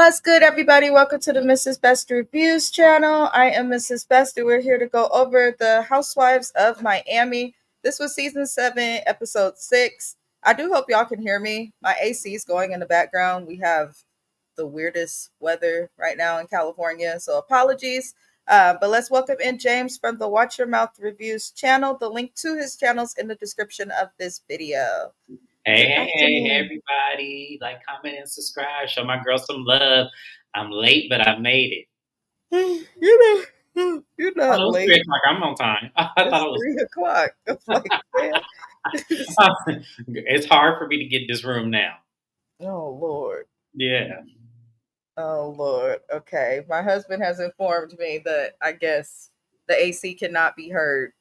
What's good, everybody? Welcome to the Mrs. Best Reviews channel. I am Mrs. Best, and we're here to go over the Housewives of Miami. This was season 7, episode 6. I do hope y'all can hear me. My AC is going in the background. We have the weirdest weather right now in California, so apologies. But let's welcome in James from the Watch Your Mouth Reviews channel. The link to his channel is in the description of this video. Hey, everybody. Like, comment, and subscribe. Show my girl some love. I'm late, but I made it. You're Oh, not it was late. 3 o'clock. I'm on time. I It's thought it was. 3 o'clock. I'm like, man. It's hard for me to get this room now. Oh, Lord. Yeah. Oh, Lord. Okay. My husband has informed me that I guess the AC cannot be heard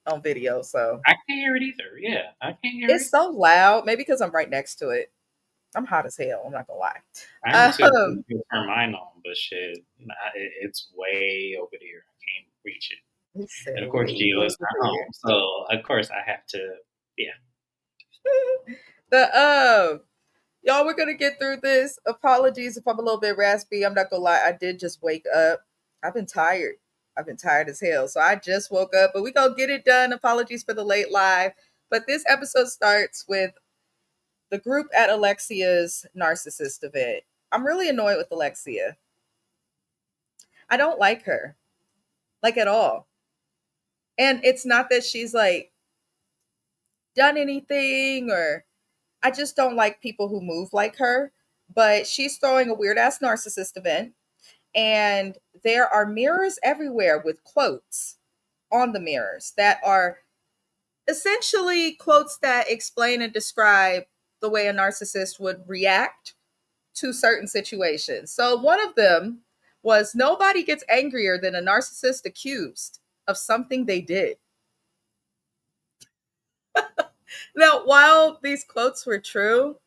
on video. So I can't hear it either. Yeah, I can't hear it's it. so loud. Maybe because I'm right next to it. I'm hot as hell. I'm not going to lie. I am too. I Um, can turn mine on, but shit, it's way over there. I can't reach it. he said, And of course, way Gio is over not home. So, of course, I have to. Yeah. there. Y'all, we're going to get through this. Apologies if I'm a little bit raspy. I'm not going to lie. I did just wake up. I've been tired. I've been tired as hell. So I just woke up, but we going to get it done. Apologies for the late live. But this episode starts with the group at Alexia's narcissist event. I'm really annoyed with Alexia. I don't like her, like at all. And it's not that she's like done anything, or I just don't like people who move like her. But she's throwing a weird ass narcissist event, and there are mirrors everywhere with quotes on the mirrors that are essentially quotes that explain and describe the way a narcissist would react to certain situations. So one of them was, nobody gets angrier than a narcissist accused of something they did. Now, while these quotes were true,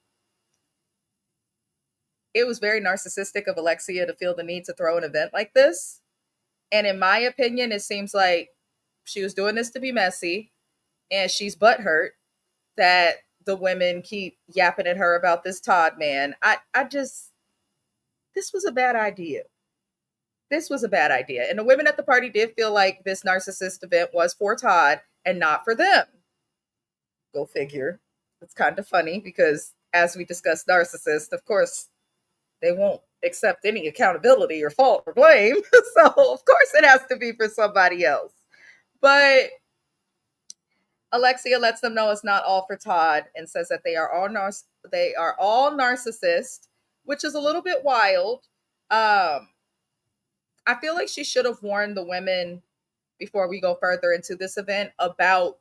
it was very narcissistic of Alexia to feel the need to throw an event like this. And in my opinion, it seems like she was doing this to be messy, and she's butthurt that the women keep yapping at her about this Todd man. I just, this was a bad idea. This was a bad idea. And the women at the party did feel like this narcissist event was for Todd and not for them. Go figure. It's kind of funny because, as we discussed narcissists, of course, they won't accept any accountability or fault or blame. So, of course, it has to be for somebody else. But Alexia lets them know it's not all for Todd and says that they are all narcissists, which is a little bit wild. I feel like she should have warned the women before we go further into this event about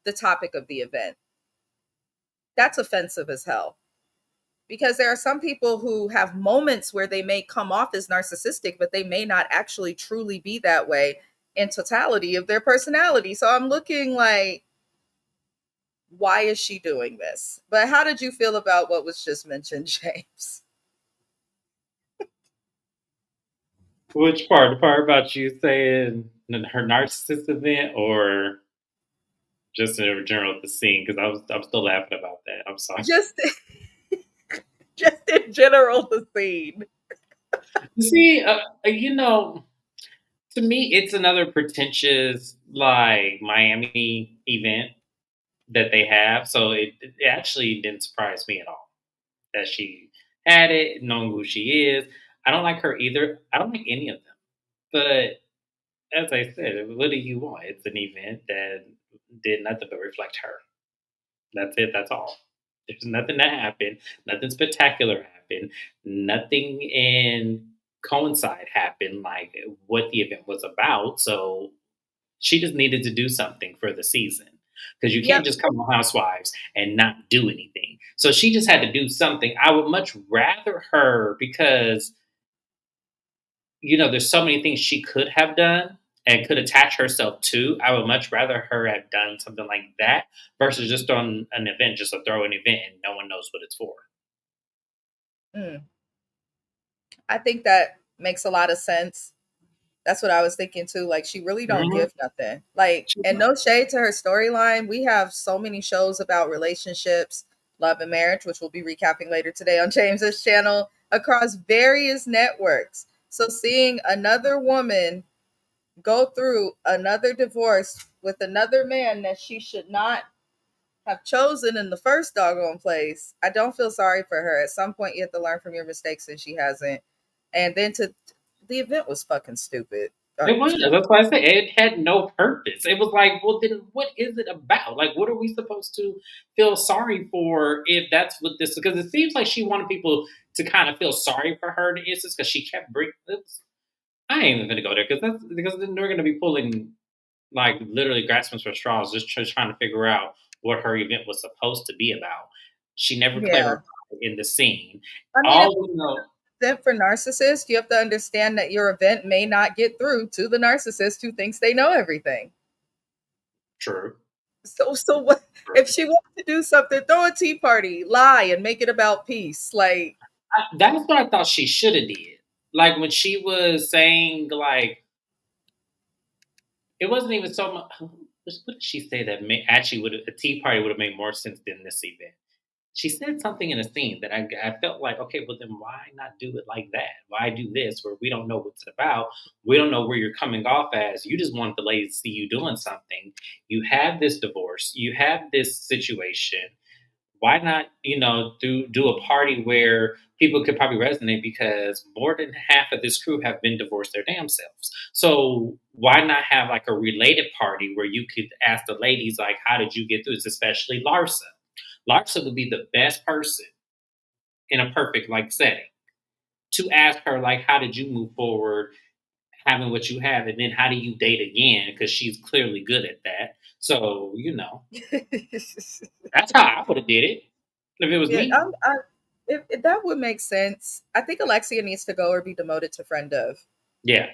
the topic of the event. That's offensive as hell. Because there are some people who have moments where they may come off as narcissistic, but they may not actually truly be that way in totality of their personality. So I'm looking like, why is she doing this? But how did you feel about what was just mentioned, James? Which part? The part about you saying her narcissist event, or just in general the scene? Because I'm still laughing about that. I'm sorry. Just in general, the scene. See, to me, it's another pretentious like Miami event that they have. So it actually didn't surprise me at all that she had it, knowing who she is. I don't like her either. I don't like any of them. But as I said, what do you want? It's an event that did nothing but reflect her. That's it. That's all. There's nothing that happened. Nothing spectacular happened. Nothing in coincide happened like what the event was about. So she just needed to do something for the season, because you Yep. can't just come on Housewives and not do anything. So she just had to do something. I would much rather her, because there's so many things she could have done and could attach herself to. I would much rather her have done something like that versus just on an event, just to throw an event and no one knows what it's for. I think that makes a lot of sense. That's what I was thinking too. Like, she really don't give nothing. Like, and no shade to her storyline. We have so many shows about relationships, love, and marriage, which we'll be recapping later today on James's channel. across various networks. So seeing another woman go through another divorce with another man that she should not have chosen in the first doggone place, I don't feel sorry for her. At some point, you have to learn from your mistakes, and she hasn't. And then to the event was fucking stupid. It was. That's why I say it had no purpose. It was like, well, then what is it about? Like, what are we supposed to feel sorry for if that's what this? Because it seems like she wanted people to kind of feel sorry for her in instance because she kept bringing. I ain't even gonna go there because then they're gonna be pulling like literally grasping for straws, just trying to figure out what her event was supposed to be about. She never Yeah. clarified in the scene. I mean, if All we know, it's an event for narcissists, you have to understand that your event may not get through to the narcissist who thinks they know everything. true, So what if she wants to do something? Throw a tea party, lie, and make it about peace. Like, that's what I thought she should have did. Like when she was saying, like it wasn't even so much. What did she say that actually would a tea party would have made more sense than this event? She said something in a scene that I felt like, okay, well then why not do it like that? Why do this where we don't know what's about? We don't know where you're coming off as. You just want the lady to see you doing something. You have this divorce. You have this situation. Why not, do a party where people could probably resonate because more than half of this crew have been divorced their damn selves. So why not have like a related party where you could ask the ladies like, how did you get through this? Especially Larsa. Larsa would be the best person in a perfect like setting to ask her like, how did you move forward having what you have, and then how do you date again? Because she's clearly good at that. So that's how I would have did it if it was yeah, me. if that would make sense. I think Alexia needs to go or be demoted to friend of. Yeah,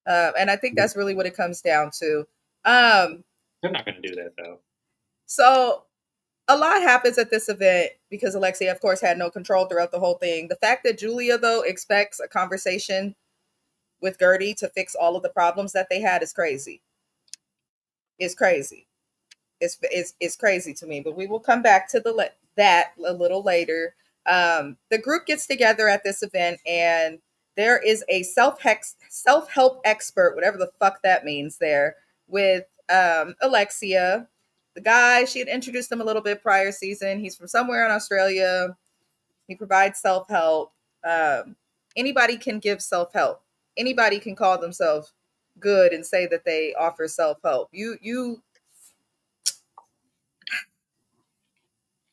And I think that's really what it comes down to. Um, they're not going to do that though. so a lot happens at this event because Alexia, of course, had no control throughout the whole thing. The fact that Julia, though, expects a conversation with Gertie to fix all of the problems that they had is crazy. It's crazy. It's crazy to me. But we will come back to that a little later. The group gets together at this event, and there is a self help expert, whatever the fuck that means, there with Alexia. The guy, she had introduced him a little bit prior season. He's from somewhere in Australia. He provides self help. Anybody can give self help. Anybody can call themselves good and say that they offer self help. You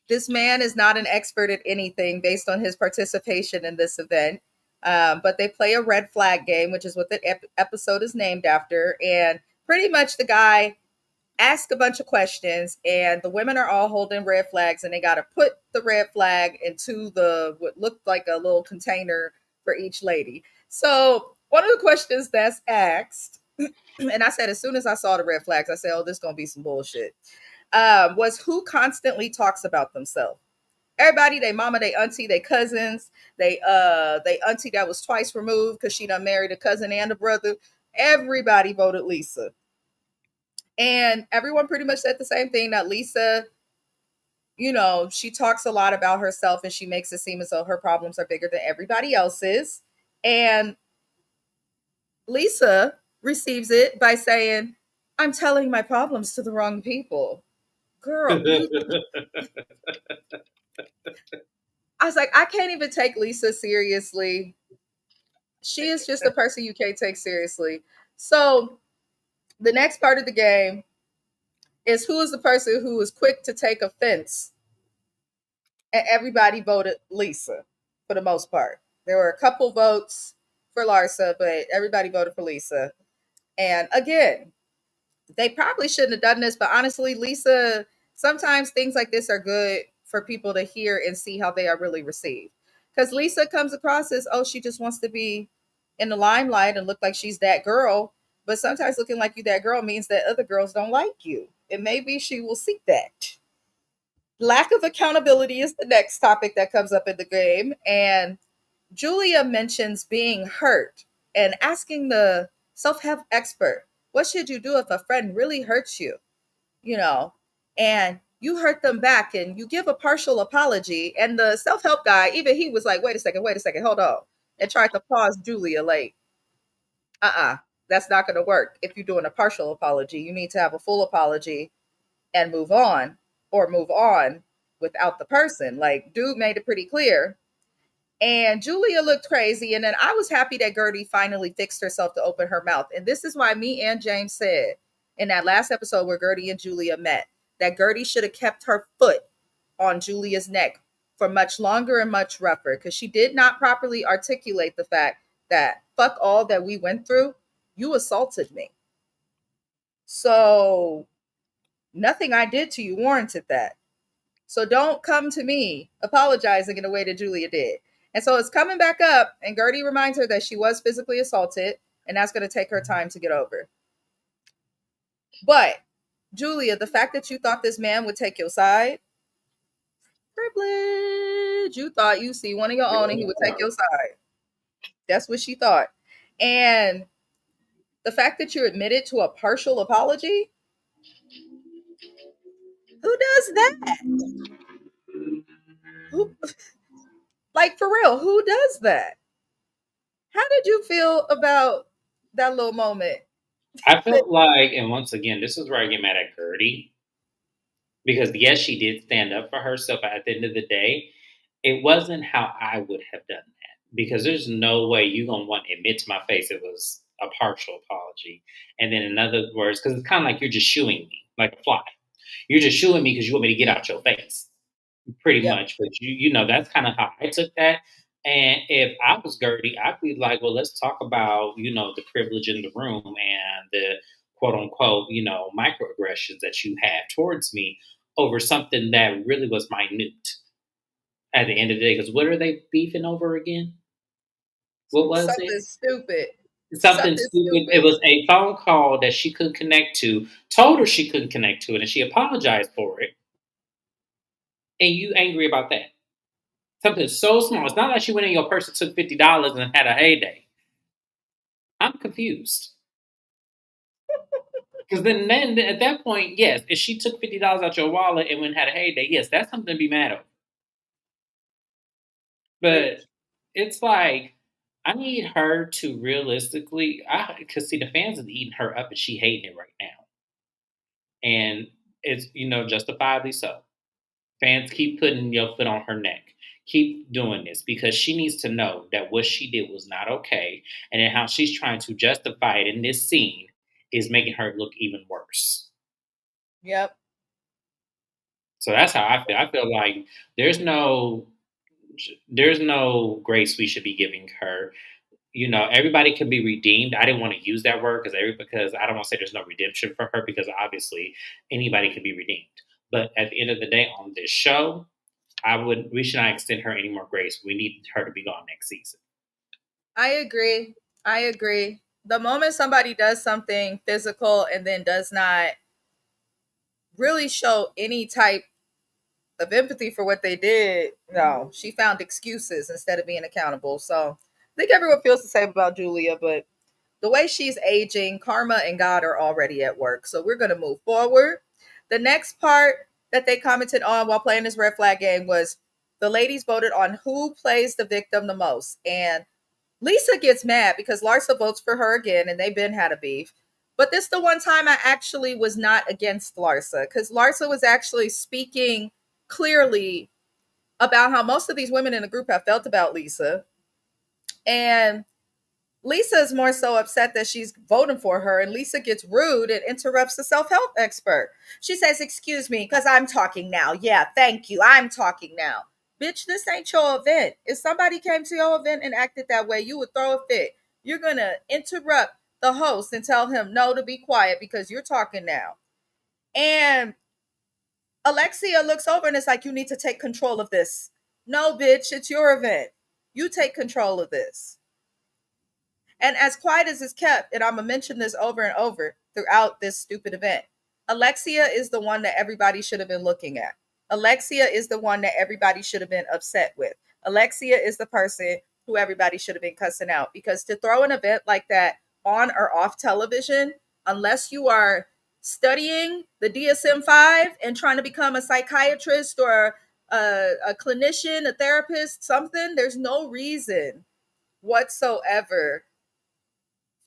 This man is not an expert at anything based on his participation in this event. But they play a red flag game, which is what the episode is named after. And pretty much the guy asks a bunch of questions, and the women are all holding red flags, and they got to put the red flag into the what looked like a little container for each lady. So one of the questions that's asked, and I said as soon as I saw the red flags, I said, "Oh, this is gonna be some bullshit." Was who constantly talks about themselves. Everybody, they mama, they auntie, they cousins, they auntie that was twice removed because she done married a cousin and a brother. Everybody voted Lisa. And everyone pretty much said the same thing, that Lisa, she talks a lot about herself and she makes it seem as though her problems are bigger than everybody else's. And Lisa receives it by saying, I'm telling my problems to the wrong people. Girl, I was like, I can't even take Lisa seriously. She is just a person you can't take seriously. So the next part of the game is who is the person who is quick to take offense. And everybody voted Lisa for the most part. There were a couple votes for Larsa, but everybody voted for Lisa. And again, they probably shouldn't have done this, but honestly, Lisa, sometimes things like this are good for people to hear and see how they are really received. Because Lisa comes across as, oh, she just wants to be in the limelight and look like she's that girl. But sometimes looking like you that girl means that other girls don't like you. And maybe she will seek that. Lack of accountability is the next topic that comes up in the game. And Julia mentions being hurt and asking the self help expert, what should you do if a friend really hurts you? You know, and you hurt them back and you give a partial apology. And the self help guy, even he was like, wait a second, hold on. And tried to pause Julia, like, that's not going to work. If you're doing a partial apology, you need to have a full apology and move on, or move on without the person. Like, dude made it pretty clear. And Julia looked crazy. And then I was happy that Gertie finally fixed herself to open her mouth. And this is why me and James said in that last episode where Gertie and Julia met that Gertie should have kept her foot on Julia's neck for much longer and much rougher, because she did not properly articulate the fact that fuck all that we went through. You assaulted me. So nothing I did to you warranted that. So don't come to me apologizing in a way that Julia did. And so it's coming back up, and Gertie reminds her that she was physically assaulted, and that's going to take her time to get over. But, Julia, the fact that you thought this man would take your side, privilege. You thought you see one of your own and he would take your side. That's what she thought. And the fact that you admitted to a partial apology, who does that? Who, like, for real, who does that? How did you feel about that little moment? I felt like, and once again, this is where I get mad at Gertie because yes, she did stand up for herself. But at the end of the day, it wasn't how I would have done that because there's no way you're gonna want to admit to my face it was a partial apology, and then in other words, because it's kind of like you're just shooing me like a fly. You're just shooing me because you want me to get out your face, pretty Yep. much. But that's kind of how I took that. And if I was Gertie, I'd be like, well, let's talk about, the privilege in the room and the quote unquote, microaggressions that you had towards me over something that really was minute at the end of the day. Because what are they beefing over again? What was it? Something stupid. Something Something stupid. It stupid. was a phone call that she couldn't connect to, told her she couldn't connect to it, and she apologized for it. And you angry about that? Something so small. It's not like she went in your purse and took $50 and had a heyday. I'm confused. Because then at that point, yes, if she took $50 out your wallet and went and had a heyday, yes, that's something to be mad over. But Preach. it's like I need her to realistically, because see, the fans is eating her up and she hating it right now, and it's justifiably so. Fans keep putting your foot on her neck. Keep doing this because she needs to know that what she did was not okay, and then how she's trying to justify it in this scene is making her look even worse. Yep. So that's how I feel. I feel like there's no there's no grace we should be giving her. Everybody can be redeemed. I didn't want to use that word because I don't want to say there's no redemption for her because obviously anybody can be redeemed. But at the end of the day, on this show, we should not extend her any more grace. We need her to be gone next season. I agree. I agree. The moment somebody does something physical and then does not really show any type of empathy for what they did, no, she found excuses instead of being accountable. So I think everyone feels the same about Julia, but the way she's aging, karma and God are already at work. So we're going to move forward. The next part that they commented on while playing this red flag game was the ladies voted on who plays the victim the most. And Lisa gets mad because Larsa votes for her again, and they've been had a beef. But this the one time I actually was not against Larsa, because Larsa was actually speaking clearly about how most of these women in the group have felt about Lisa. And Lisa is more so upset that she's voting for her, and Lisa gets rude and interrupts the self help expert. She says, "Excuse me, because I'm talking now. Yeah, thank you. I'm talking now. Bitch, this ain't your event. If somebody came to your event and acted that way, you would throw a fit. You're going to interrupt the host and tell him no to be quiet because you're talking now." And Alexia looks over and is like, "You need to take control of this." No, bitch, it's your event. You take control of this. And as quiet as it's kept, and I'm gonna mention this over and over throughout this stupid event, Alexia is the one that everybody should have been looking at. Alexia is the one that everybody should have been upset with. Alexia is the person who everybody should have been cussing out, because to throw an event like that on or off television, unless you are studying the DSM-5 and trying to become a psychiatrist or a clinician, a therapist, something, there's no reason whatsoever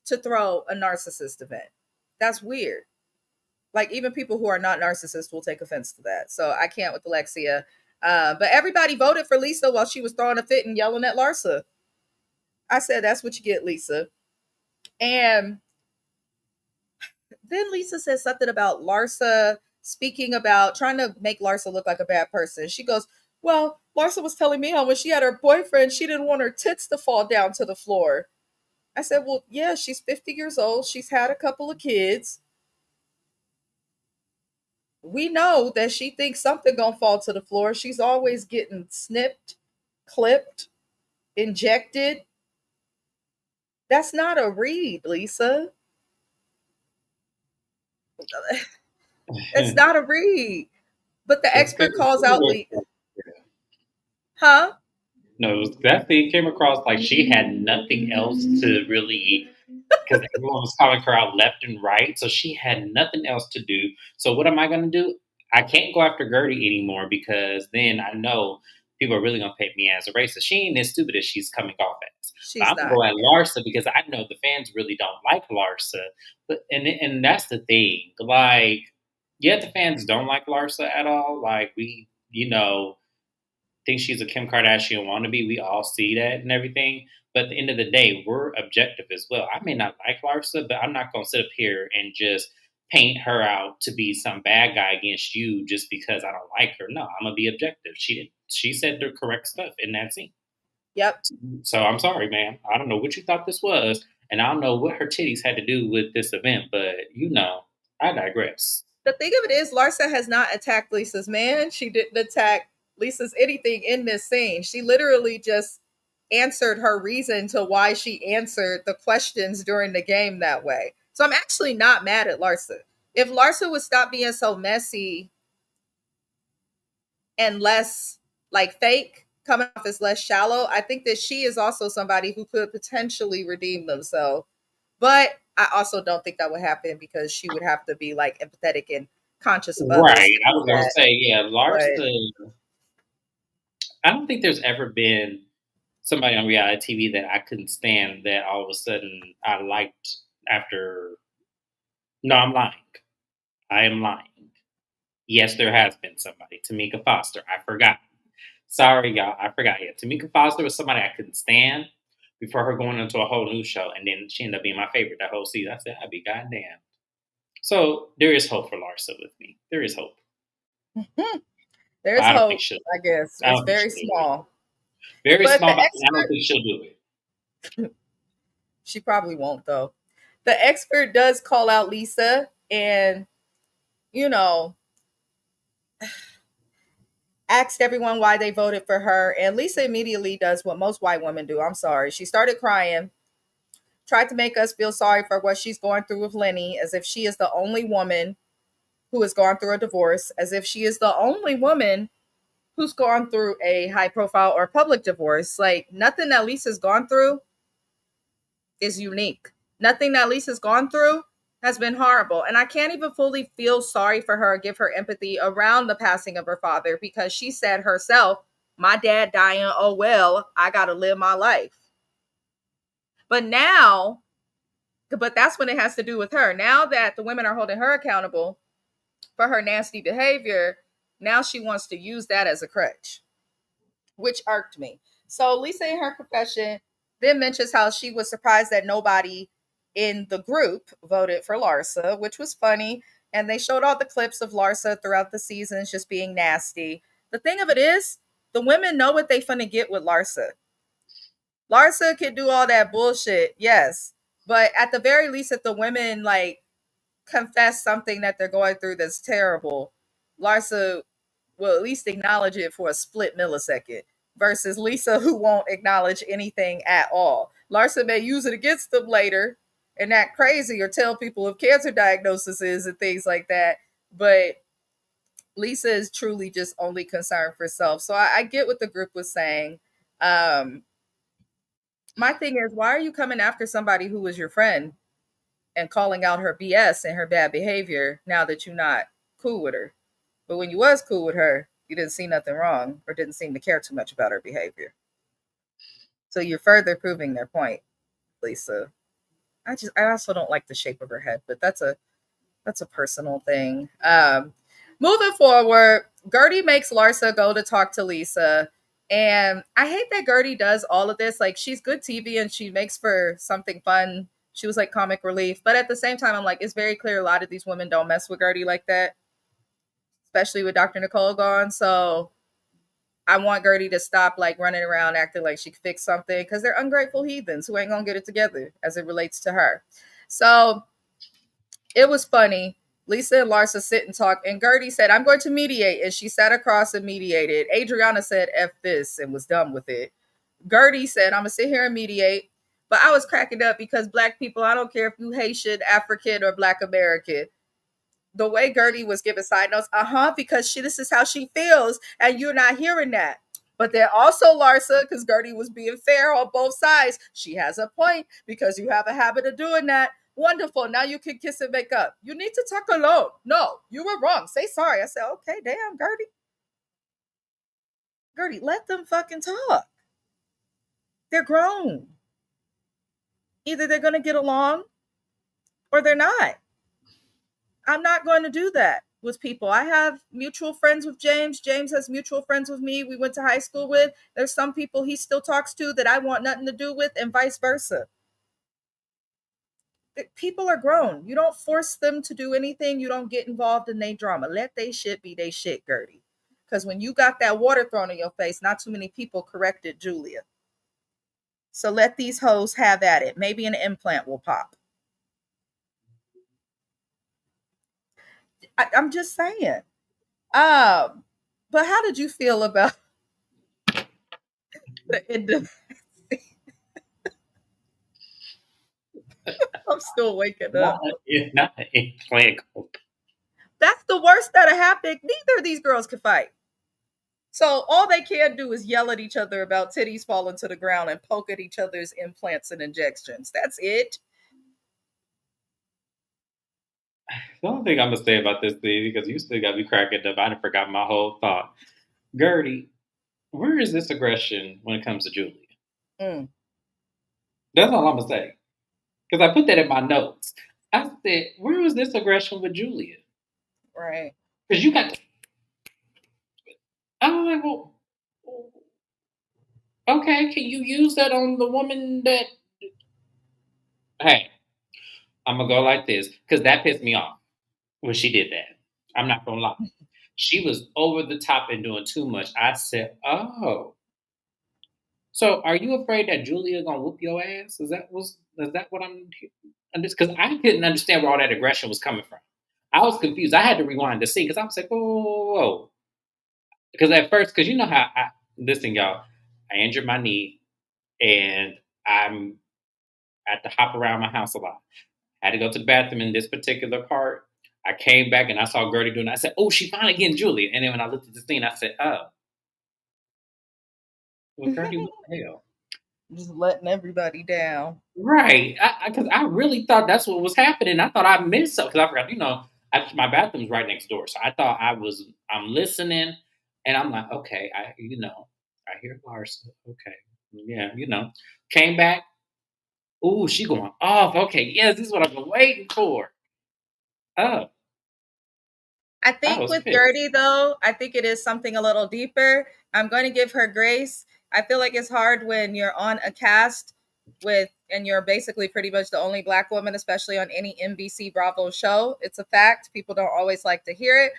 to throw a narcissist event. That's weird. Like, even people who are not narcissists will take offense to that. So I can't with Alexia. But everybody voted for Lisa while she was throwing a fit and yelling at Larsa. I said, that's what you get, Lisa. And then Lisa says something about Larsa speaking about trying to make Larsa look like a bad person. She goes, well, Larsa was telling me how when she had her boyfriend, she didn't want her tits to fall down to the floor. I said, well, yeah, she's 50 years old. She's had a couple of kids. We know that she thinks something gonna fall to the floor. She's always getting snipped, clipped, injected. That's not a read, Lisa. It's not a read. But the It's expert calls out good. Lee. Huh? No, it was definitely came across like she had nothing else to really, because everyone was calling her out left and right, so she had nothing else to do. So what am I going to do? I can't go after Gertie anymore because then I know people are really going to paint me as a racist. She ain't as stupid as she's coming off as. But She's I'm going to not. go at Larsa because I know the fans really don't like Larsa. But and that's the thing. Like, yeah, the fans don't like Larsa at all. Like think she's a Kim Kardashian wannabe. We all see that and everything. But at the end of the day, we're objective as well. I may not like Larsa, but I'm not going to sit up here and just paint her out to be some bad guy against you just because I don't like her. No, I'm gonna be objective. She said the correct stuff in that scene. Yep. So I'm sorry, man. I don't know what you thought this was, and I don't know what her titties had to do with this event, but I digress. The thing of it is, Larsa has not attacked Lisa's man. She didn't attack Lisa's anything in this scene. She literally just answered her reason to why she answered the questions during the game that way. So I'm actually not mad at Larsa. If Larsa would stop being so messy and less like fake, coming off as less shallow, I think that she is also somebody who could potentially redeem themselves. But I also don't think that would happen because she would have to be like empathetic and conscious of others Right. to I do was gonna that. say, yeah, But Larsa. I don't think there's ever been somebody on reality TV that I couldn't stand that all of a sudden I liked after. No, I'm lying. I am lying. Yes, there has been somebody. Tamika Foster. I forgot. Sorry, y'all. I forgot. Yeah, Tamika Foster was somebody I couldn't stand before her going into a whole new show, and then she ended up being my favorite that whole season. I said, I'd be goddamn. So there is hope for Larsa with me. There is hope, but there's I don't think hope, she'll. I guess. I It's don't think very she'll do it. small. Very But small, the but I don't expert, think she'll do it. she probably won't though. The expert does call out Lisa and, you know, asked everyone why they voted for her. And Lisa immediately does what most white women do. I'm sorry. She started crying, tried to make us feel sorry for what she's going through with Lenny, as if she is the only woman who has gone through a divorce, as if she is the only woman who's gone through a high profile or public divorce. Like, nothing that Lisa's gone through is unique. Nothing that Lisa's gone through has been horrible. And I can't even fully feel sorry for her, give her empathy around the passing of her father, because she said herself, my dad dying, oh well, I got to live my life. But now, but that's when it has to do with her. Now that the women are holding her accountable for her nasty behavior, now she wants to use that as a crutch, which irked me. So Lisa, in her confession, then mentions how she was surprised that nobody in the group voted for Larsa, which was funny. And they showed all the clips of Larsa throughout the seasons just being nasty. The thing of it is, the women know what they finna get with Larsa. Larsa can do all that bullshit, yes. But at the very least, if the women like confess something that they're going through that's terrible, Larsa will at least acknowledge it for a split millisecond versus Lisa, who won't acknowledge anything at all. Larsa may use it against them later and act crazy or tell people of cancer diagnoses and things like that. But Lisa is truly just only concerned for self. So I get what the group was saying. My thing is, why are you coming after somebody who was your friend? and calling out her BS and her bad behavior now that you're not cool with her. But when you was cool with her, you didn't see nothing wrong or didn't seem to care too much about her behavior. So you're further proving their point, Lisa. I also don't like the shape of her head, but that's a personal thing. Moving forward, Gertie makes Larsa go to talk to Lisa. And I hate that Gertie does all of this. Like, she's good TV and she makes for something fun. She was like comic relief. But at the same time, I'm like, it's very clear a lot of these women don't mess with Gertie like that, especially with Dr. Nicole gone. So I want Gertie to stop like running around acting like she could fix something because they're ungrateful heathens who ain't gonna get it together as it relates to her. So it was funny. Lisa and Larsa sit and talk, and Gertie said, I'm going to mediate. And she sat across and mediated. Adriana said, F this, and was done with it. Gertie said, I'm going to sit here and mediate. But I was cracking up because Black people, I don't care if you Haitian, African, or Black American, the way Gertie was giving side notes, because this is how she feels, and you're not hearing that. But then also Larsa, because Gertie was being fair on both sides, she has a point because you have a habit of doing that. Wonderful. Now you can kiss and make up. You need to talk alone. No, you were wrong. Say sorry. I said, okay, damn, Gertie. Gertie, let them fucking talk. They're grown. Either they're going to get along or they're not. I'm not going to do that with people. I have mutual friends with James. James has mutual friends with me. We went to high school with. There's some people he still talks to that I want nothing to do with, and vice versa. People are grown. You don't force them to do anything. You don't get involved in their drama. Let they shit be they shit, Gertie. Because when you got that water thrown in your face, not too many people corrected Julia. So let these hoes have at it. Maybe an implant will pop. I'm just saying. Um, but how did you feel about the end of? I'm still waking Not, up. not a plant. That's the worst that happened. Neither of these girls could fight. So all they can do is yell at each other about titties falling to the ground and poke at each other's implants and injections. That's it. The only thing I'm gonna say about this thing, because you still got me cracking up, I done forgot my whole thought. Gertie, where is this aggression when it comes to Julia? Mm, That's all I'm gonna say. Because I put that in my notes. I said, where was this aggression with Julia? right. Because you got, I was like, well, okay, can you use that on the woman that, hey, I'm gonna go like this, because that pissed me off when she did that. I'm not gonna lie. She was over the top and doing too much. I said, oh. So are you afraid that Julia gonna whoop your ass? Is that what I'm because I couldn't understand where all that aggression was coming from. I was confused. I had to rewind the scene because I was like, whoa, whoa, whoa. Because at first, because you know how listen, y'all, I injured my knee and I'm I had to hop around my house a lot. I had to go to the bathroom in this particular part. I came back and I saw Gertie doing it. I said, oh, she finally getting Julia. And then when I looked at the scene, I said, oh, well, Gertie, what the hell? Just letting everybody down. Right, because I really thought that's what was happening. I thought I missed something because I forgot. My bathroom's right next door, so I thought I'm listening, and I'm like, okay, I hear Lars. Okay, yeah, came back. Ooh, she going off. Okay, yes, this is what I've been waiting for. Oh, I I think was with pissed. Gertie, though, I think it is something a little deeper. I'm going to give her grace. I feel like it's hard when you're on a cast and you're basically pretty much the only Black woman, especially on any NBC Bravo show. It's a fact. People don't always like to hear it.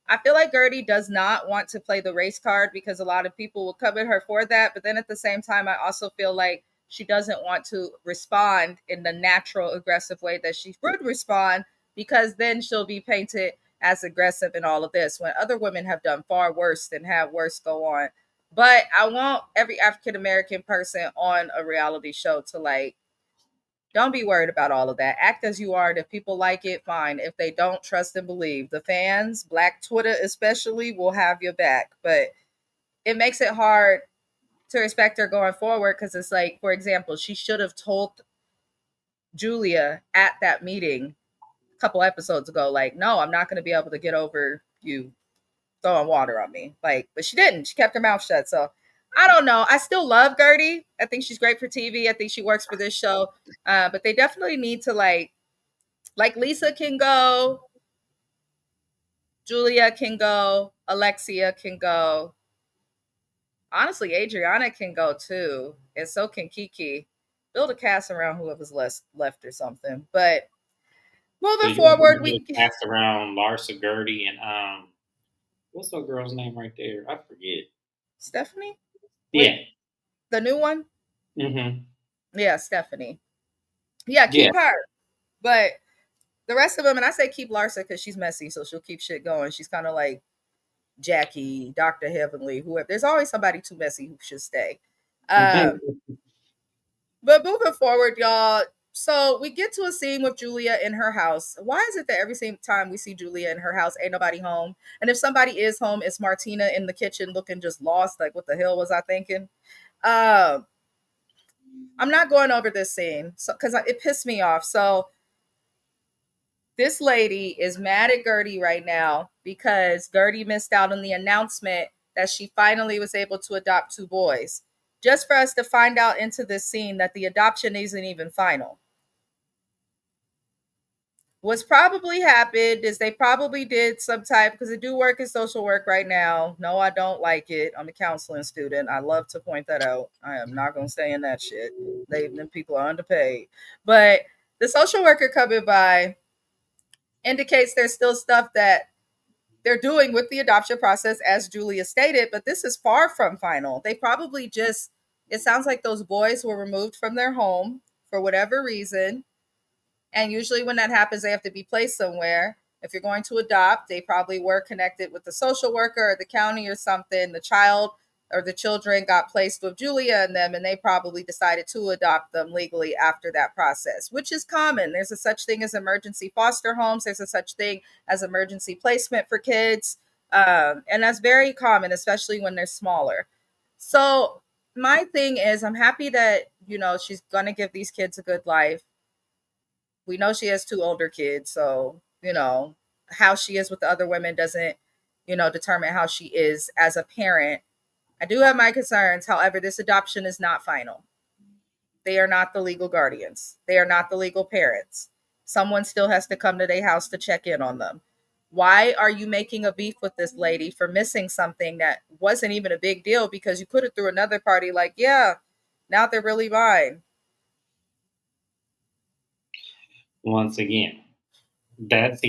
I feel like Gertie does not want to play the race card because a lot of people will come at her for that. But then at the same time, I also feel like she doesn't want to respond in the natural, aggressive way that she would respond because then she'll be painted as aggressive in all of this when other women have done far worse than have worse go on. But I want every African American person on a reality show to like, don't be worried about all of that. Act as you are. And if people like it, fine. If they don't, trust and believe. The fans, Black Twitter especially, will have your back. But it makes it hard to respect her going forward because it's like, for example, she should have told Julia at that meeting a couple episodes ago, like, no, I'm not going to be able to get over you throwing water on me. Like, but she didn't. She kept her mouth shut. So I don't know. I still love Gertie. I think she's great for TV. I think she works for this show. But they definitely need to like Lisa can go, Julia can go, Alexia can go. Honestly, Adriana can go too, and so can Kiki. Build a cast around whoever's left or something. But So moving you want forward, to we just pass around Larsa Gertie and what's that girl's name right there? I forget. Stephanie. Yeah. Wait, the new one? Mm-hmm. Yeah, Stephanie. Yeah, Yeah. keep her. But the rest of them, and I say keep Larsa because she's messy, so she'll keep shit going. She's kind of like Jackie, Dr. Heavenly, whoever. There's always somebody too messy who should stay. Um, but moving forward, y'all. So we get to a scene with Julia in her house. Why is it that every same time we see Julia in her house, ain't nobody home? And if somebody is home, it's Martina in the kitchen looking just lost. Like, what the hell was I thinking? Um, I'm not going over this scene so because it pissed me off. So this lady is mad at Gertie right now because Gertie missed out on the announcement that she finally was able to adopt two boys. Just for us to find out into this scene that the adoption isn't even final. What's probably happened is they probably did some type because I do work in social work right now. No, I don't like it. I'm a counseling student. I love to point that out. I am not gonna stay in that shit. Them people are underpaid. But the social worker coming by indicates there's still stuff that they're doing with the adoption process, as Julia stated, but this is far from final. They probably just, it sounds like those boys were removed from their home for whatever reason. And usually, when that happens, they have to be placed somewhere. If you're going to adopt, they probably were connected with the social worker or the county or something. The child or the children got placed with Julia and them, and they probably decided to adopt them legally after that process, which is common. There's a such thing as emergency foster homes, there's a such thing as emergency placement for kids. And that's very common, especially when they're smaller. So, my thing is, I'm happy that, she's going to give these kids a good life. We know she has two older kids, so how she is with the other women doesn't determine how she is as a parent. I do have my concerns. However, this adoption is not final. They are not the legal guardians. They are not the legal parents. Someone still has to come to their house to check in on them. Why are you making a beef with this lady for missing something that wasn't even a big deal because you put it through another party? Like, yeah, now they're really mine. Once again, that's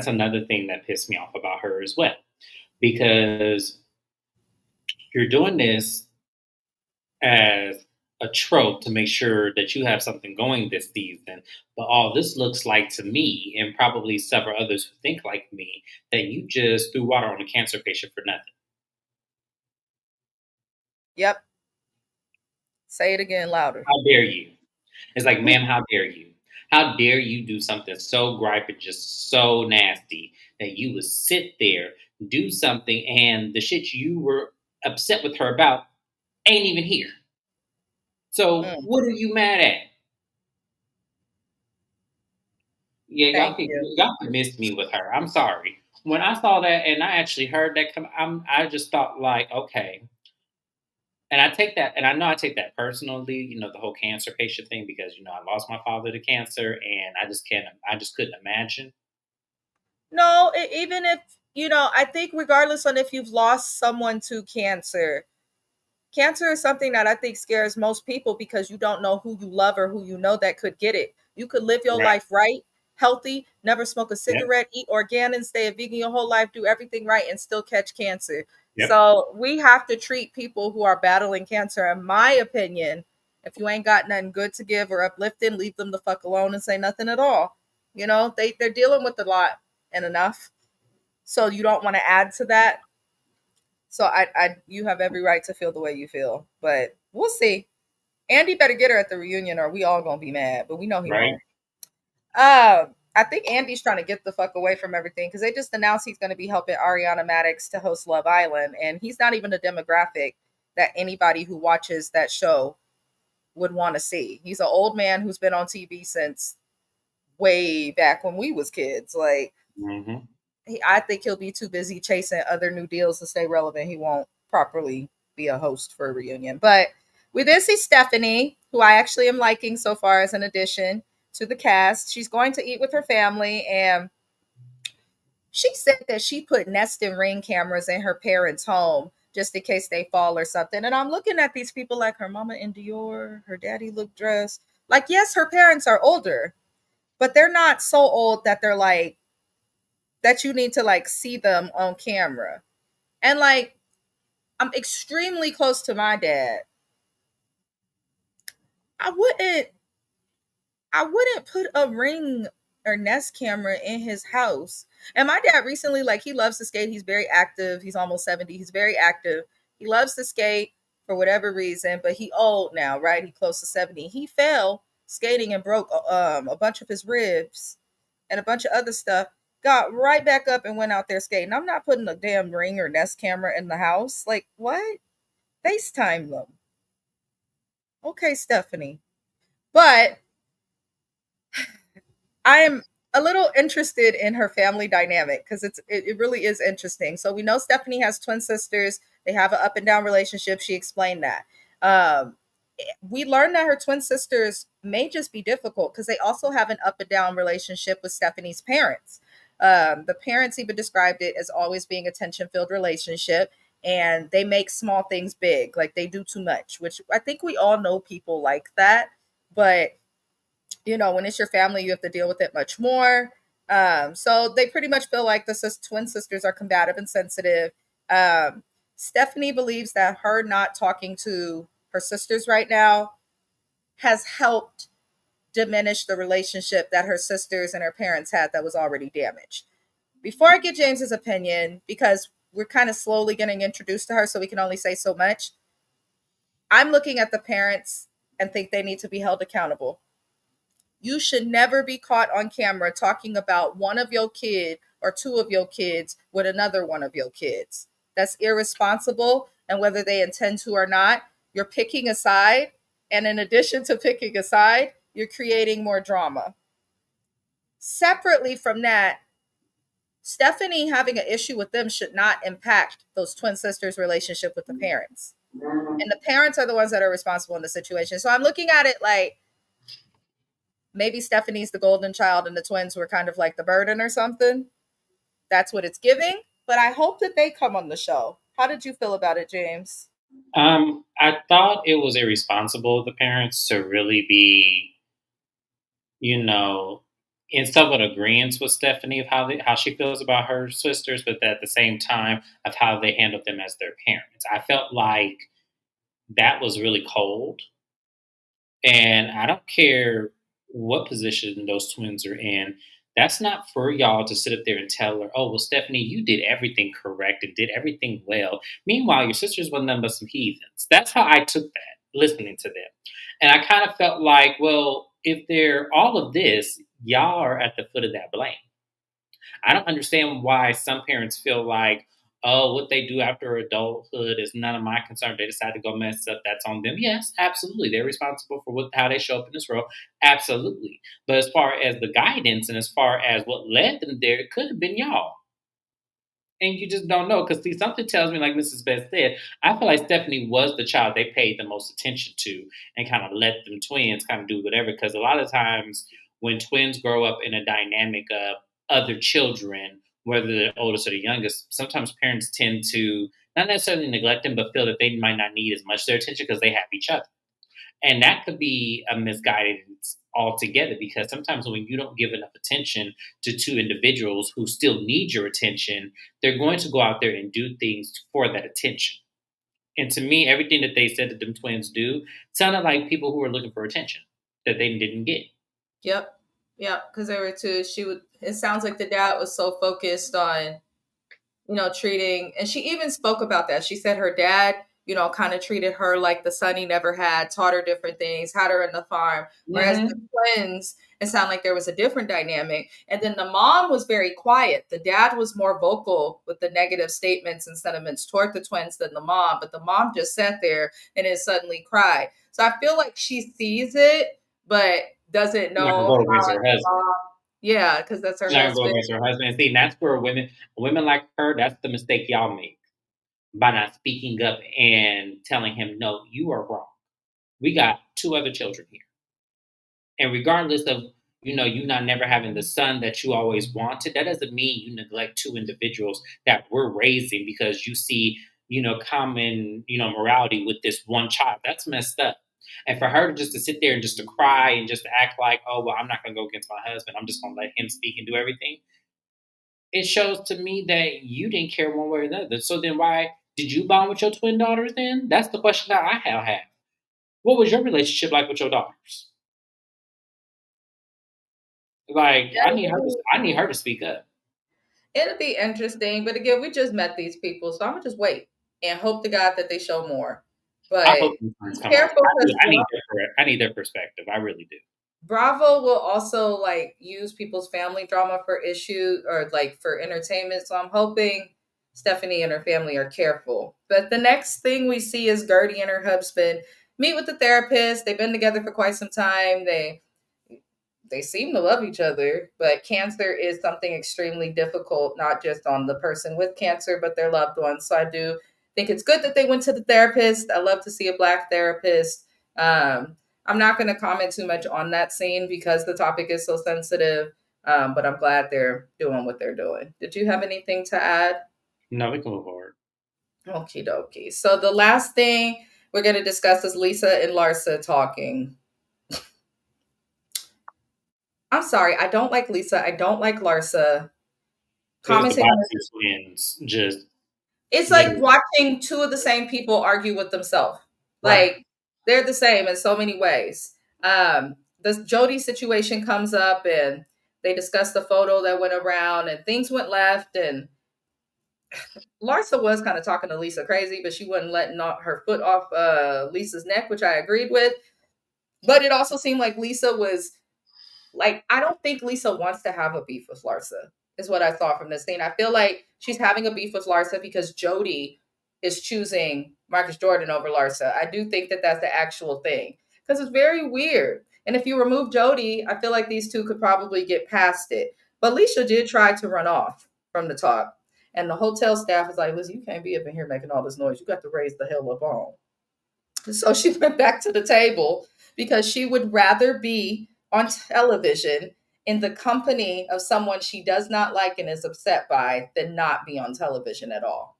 another thing that pissed me off about her as well. Because you're doing this as a trope to make sure that you have something going this season. But all this looks like to me, and probably several others who think like me, that you just threw water on a cancer patient for nothing. Yep. Say it again louder. How dare you? It's like, ma'am, how dare you? How dare you do something so gripey, just so nasty that you would sit there, do something, and the shit you were upset with her about ain't even here. So Mm, what are you mad at? Yeah, thank you. y'all could miss me with her. I'm sorry. When I saw that and I actually heard that come, I just thought like, okay. And I take that, and I know I take that personally. The whole cancer patient thing because I lost my father to cancer, and I just couldn't imagine. No, even if, I think regardless on if you've lost someone to cancer, cancer is something that I think scares most people because you don't know who you love or who you know that could get it. You could live your Right. life right, healthy, never smoke a Yep. cigarette, eat organic, stay a vegan your whole life, do everything right, and still catch cancer. Yep. So we have to treat people who are battling cancer, in my opinion. If you ain't got nothing good to give or uplifting, leave them the fuck alone and say nothing at all. They're dealing with a lot and enough. So you don't want to add to that. So you have every right to feel the way you feel, but we'll see. Andy better get her at the reunion, or we all gonna be mad. But we know he Right. won't. I think Andy's trying to get the fuck away from everything because they just announced he's going to be helping Ariana Madix to host Love Island, and he's not even a demographic that anybody who watches that show would want to see. He's an old man who's been on TV since way back when we was kids. Like Mhm. I think he'll be too busy chasing other new deals to stay relevant. He won't properly be a host for a reunion. But we did see Stephanie, who I actually am liking so far as an addition to the cast. She's going to eat with her family, and she said that she put Nest and Ring cameras in her parents' home just in case they fall or something. And I'm looking at these people like her mama in Dior, her daddy look dressed. Like, yes, her parents are older, but they're not so old that they're like that you need to like see them on camera. And like I'm extremely close to my dad. I wouldn't I wouldn't put a Ring or Nest camera in his house. And my dad recently, like, he loves to skate. He's very active. He's almost 70. He's very active. He loves to skate for whatever reason, but he old now, right? He close to 70. He fell skating and broke a bunch of his ribs and a bunch of other stuff. Got right back up and went out there skating. I'm not putting a damn Ring or Nest camera in the house. Like, what? FaceTime them. Okay, Stephanie. But I am a little interested in her family dynamic because it really is interesting. So we know Stephanie has twin sisters. They have an up and down relationship. She explained that. Um, we learned that her twin sisters may just be difficult because they also have an up and down relationship with Stephanie's parents. The parents even described it as always being a tension filled relationship, and they make small things big. Like they do too much, which I think we all know people like that. But when it's your family, you have to deal with it much more. So they pretty much feel like the twin sisters are combative and sensitive. Stephanie believes that her not talking to her sisters right now has helped diminish the relationship that her sisters and her parents had that was already damaged. Before I get James's opinion, because we're kind of slowly getting introduced to her, so we can only say so much, I'm looking at the parents and think they need to be held accountable. You should never be caught on camera talking about one of your kid or two of your kids with another one of your kids. That's irresponsible. And whether they intend to or not, you're picking a side. And in addition to picking a side, you're creating more drama. Separately from that, Stephanie having an issue with them should not impact those twin sisters' relationship with the parents. And the parents are the ones that are responsible in the situation. So I'm looking at it like maybe Stephanie's the golden child and the twins were kind of like the burden or something. That's what it's giving. But I hope that they come on the show. How did you feel about it, James? I thought it was irresponsible of the parents to really be, you know, in somewhat agreement with Stephanie of how she feels about her sisters, but at the same time of how they handled them as their parents. I felt like that was really cold. And I don't care what position those twins are in. That's not for y'all to sit up there and tell her, oh, well, Stephanie, you did everything correct and did everything well. Meanwhile, your sisters were nothing but some heathens. That's how I took that, listening to them. And I kind of felt like, well, if they're all of this, y'all are at the foot of that blame. I don't understand why some parents feel like, oh, what they do after adulthood is none of my concern. They decide to go mess up. That's on them. Yes, absolutely. They're responsible for how they show up in this world. Absolutely. But as far as the guidance and as far as what led them there, it could have been y'all. And you just don't know. Because, see, something tells me, like Mrs. Beth said, I feel like Stephanie was the child they paid the most attention to and kind of let them twins kind of do whatever. Because a lot of times when twins grow up in a dynamic of other children, whether they're oldest or the youngest, sometimes parents tend to not necessarily neglect them, but feel that they might not need as much their attention because they have each other. And that could be a misguidance altogether because sometimes when you don't give enough attention to two individuals who still need your attention, they're going to go out there and do things for that attention. And to me, everything that they said that them twins do sounded like people who were looking for attention that they didn't get. Yep. Yep. Because there were two. It sounds like the dad was so focused on, treating, and she even spoke about that. She said her dad kind of treated her like the son he never had, taught her different things, had her in the farm. Whereas the Mhm. twins, it sounded like there was a different dynamic. And then the mom was very quiet. The dad was more vocal with the negative statements and sentiments toward the twins than the mom, but the mom just sat there and then suddenly cried. So I feel like she sees it, but doesn't She's not gonna know go how against as her a husband. mom. Yeah, because that's her She's not gonna go husband. against her husband. And see, and that's where women like her, that's the mistake y'all make by not speaking up and telling him, "No, you are wrong. We got 2 other children here." And regardless of, you not never having the son that you always wanted, that doesn't mean you neglect 2 individuals that we're raising because you see, common, morality with this one child. That's messed up. And for her to just to sit there and just to cry and just to act like, oh well, I'm not gonna go against my husband. I'm just gonna let him speak and do everything. It shows to me that you didn't care one way or the other. So then why did you bond with your twin daughters then? That's the question that I have. What was your relationship like with your daughters? Like, Yeah, I need her to speak up. it'll be interesting. But again, we just met these people, so I'm gonna just wait and hope to God that they show more. I But hope these friends be come on. careful because I need their perspective. I really do. Bravo will also like use people's family drama for issue or like for entertainment. So I'm hoping Stephanie and her family are careful. But the next thing we see is Gertie and her husband meet with the therapist. They've been together for quite some time. They seem to love each other, but cancer is something extremely difficult, not just on the person with cancer, but their loved ones. So I do think it's good that they went to the therapist. I love to see a Black therapist. I'm not going to comment too much on that scene because the topic is so sensitive, but I'm glad they're doing what they're doing. Did you have anything to add? No, we can move forward. Okie dokie. So the last thing we're going to discuss is Lisa and Larsa talking. I'm sorry, I don't like Lisa. I don't like Larsa. It was the Commenting on Boxy this, twins, just it's like literally watching two of the same people argue with themselves. right. Like they're the same in so many ways. This Jody situation comes up and they discuss the photo that went around and things went left and Larsa was kind of talking to Lisa crazy, but she wasn't letting her foot off Lisa's neck, which I agreed with. But it also seemed like Lisa was like, I don't think Lisa wants to have a beef with Larsa, is what I saw from this scene. I feel like she's having a beef with Larsa because Jody is choosing Marcus Jordan over Larsa. I do think that that's the actual thing because it's very weird. And if you remove Jody, I feel like these two could probably get past it. But Alicia did try to run off from the top. And the hotel staff is like, listen, you can't be up in here making all this noise. You got to raise the hell up on. So she went back to the table because she would rather be on television in the company of someone she does not like and is upset by than not be on television at all.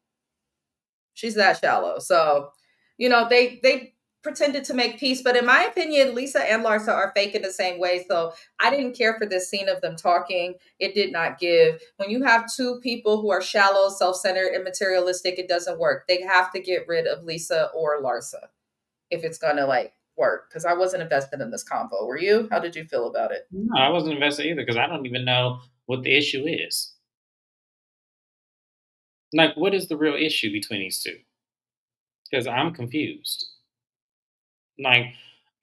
She's that shallow. So, they pretended to make peace, but in my opinion, Lisa and Larsa are fake in the same way. So I didn't care for this scene of them talking. It did not give. When you have two people who are shallow, self-centered, and materialistic, it doesn't work. They have to get rid of Lisa or Larsa if it's gonna like work. Because I wasn't invested in this combo. Were you? How did you feel about it? No, I wasn't invested either because I don't even know what the issue is. Like, what is the real issue between these two? Because I'm confused. Like,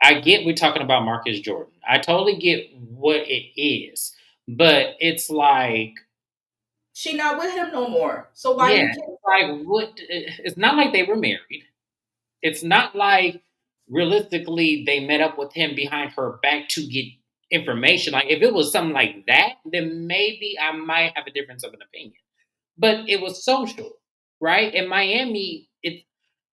I get we're talking about Marcus Jordan. I totally get what it is, but it's like, She not with him no more. So why do yeah, you care? it's like what? It's not like they were married. It's not like realistically they met up with him behind her back to get information. Like, if it was something like that, then maybe I might have a difference of an opinion. But it was social, right? In Miami, it's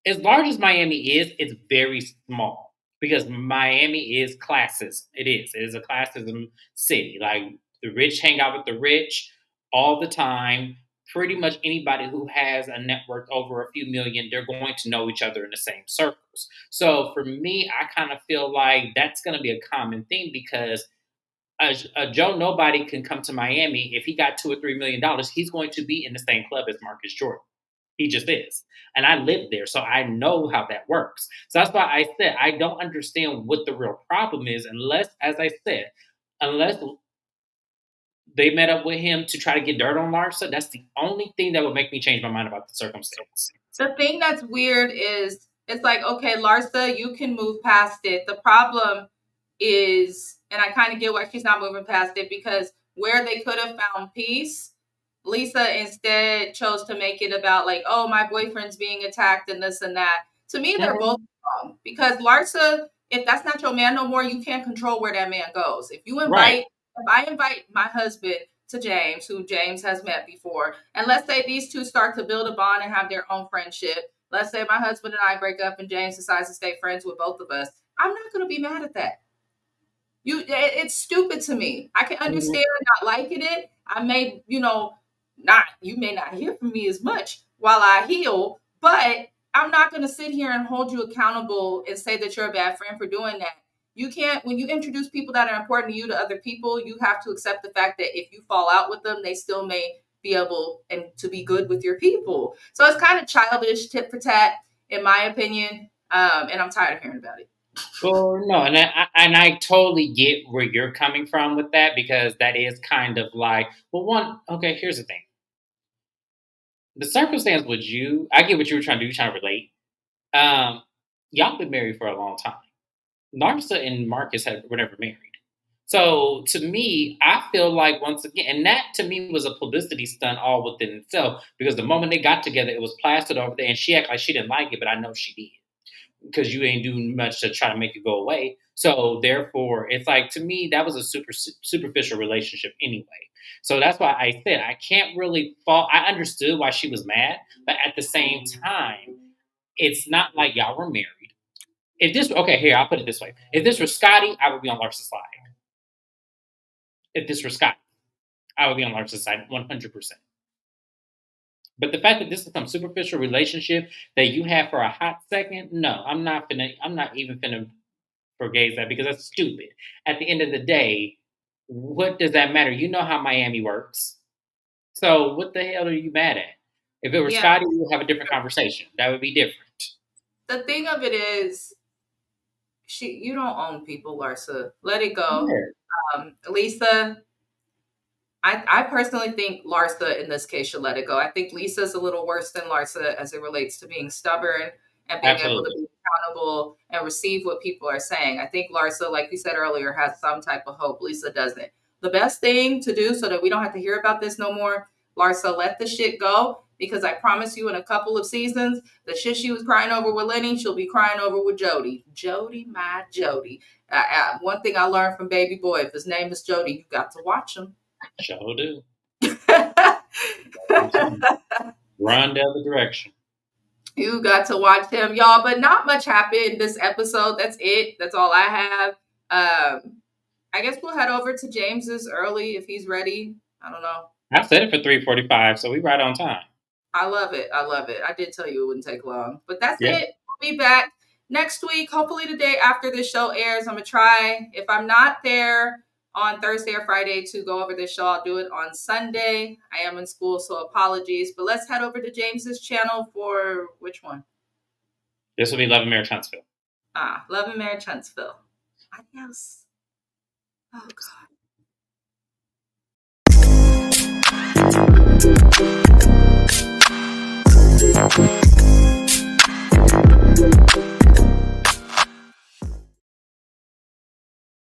as large as Miami is, it's very small because Miami is classist. It is. It is a classism city. Like, the rich hang out with the rich all the time. Pretty much anybody who has a net worth over a few million, they're going to know each other in the same circles. So for me, I kind of feel like that's going to be a common thing because a Joe Nobody can come to Miami. If he got $2 or $3 million, he's going to be in the same club as Marcus Jordan. He just is. And I lived there, so I know how that works. So that's why I said I don't understand what the real problem is, unless, as I said, unless they met up with him to try to get dirt on Larsa. That's the only thing that would make me change my mind about the circumstance. The thing that's weird is it's like, okay, Larsa, you can move past it. The problem is, and I kind of get why she's not moving past it, because where they could have found peace, Lisa instead chose to make it about like, oh, my boyfriend's being attacked and this and that. To me, they're both Mhm. wrong, because Larsa, if that's not your man no more, you can't control where that man goes. Right. If I invite my husband to James, who James has met before, and let's say these two start to build a bond and have their own friendship. Let's say my husband and I break up and James decides to stay friends with both of us. I'm not going to be mad at that. It's stupid to me. I can Mhm. understand not liking it. I may, not you may not hear from me as much while I heal, but I'm not going to sit here and hold you accountable and say that you're a bad friend for doing that. You can't, when you introduce people that are important to you to other people, you have to accept the fact that if you fall out with them, they still may be able and to be good with your people. So it's kind of childish, tit for tat, in my opinion. And I'm tired of hearing about it. Well, no, and I totally get where you're coming from with that, because that is kind of like, well, one, okay, here's the thing. The circumstance with you, I get what you were trying to do, trying to relate. Um, y'all been married for a long time. Narsa and Marcus were never married. So to me, I feel like, once again, and that to me was a publicity stunt all within itself, because the moment they got together, it was plastered over there, and she acted like she didn't like it, but I know she did, because you ain't doing much to try to make it go away. So therefore, it's like, to me, that was a superficial relationship anyway. So that's why I said I can't really fault. I understood why she was mad, but at the same time, it's not like y'all were married. If this, okay, here, I'll put it this way: if this were Scotty, I would be on Lars's side. If this were Scotty, I would be on Lars's side 100%. But the fact that this is some superficial relationship that you had for a hot second, no, I'm not even finna forgave that, because that's stupid. At the end of the day, what does that matter? You know how Miami works. So what the hell are you mad at? If it were Yeah. Scotty, we would have a different conversation. That would be different. The thing of it is, you don't own people, Larsa. Let it go. Yeah, Lisa, I personally think Larsa in this case should let it go. I think Lisa's a little worse than Larsa as it relates to being stubborn and being able to absolutely. be accountable and receive what people are saying. I think Larsa, like you said earlier, has some type of hope. Lisa doesn't. The best thing to do so that we don't have to hear about this no more, Larsa, let the shit go. Because I promise you, in a couple of seasons, the shit she was crying over with Lenny, she'll be crying over with Jody. Jody, my Jody. One thing I learned from Baby Boy: if his name is Jody, you got to watch him. Sure do. Run the other direction. You got to watch him, y'all. But not much happened this episode. That's it. That's all I have. I guess we'll head over to James's early if he's ready. I don't know. I said it for 3:45, so we right on time. I love it. I love it. I did tell you it wouldn't take long. But that's Yeah. it. We'll be back next week. Hopefully the day after this show airs. I'm gonna try. If I'm not there on Thursday or Friday to go over this show, I'll do it on Sunday. I am in school, so apologies. But let's head over to James's channel for which one? This will be Love and Marriage Huntsville. Love and Marriage Huntsville. Adios. Oh God.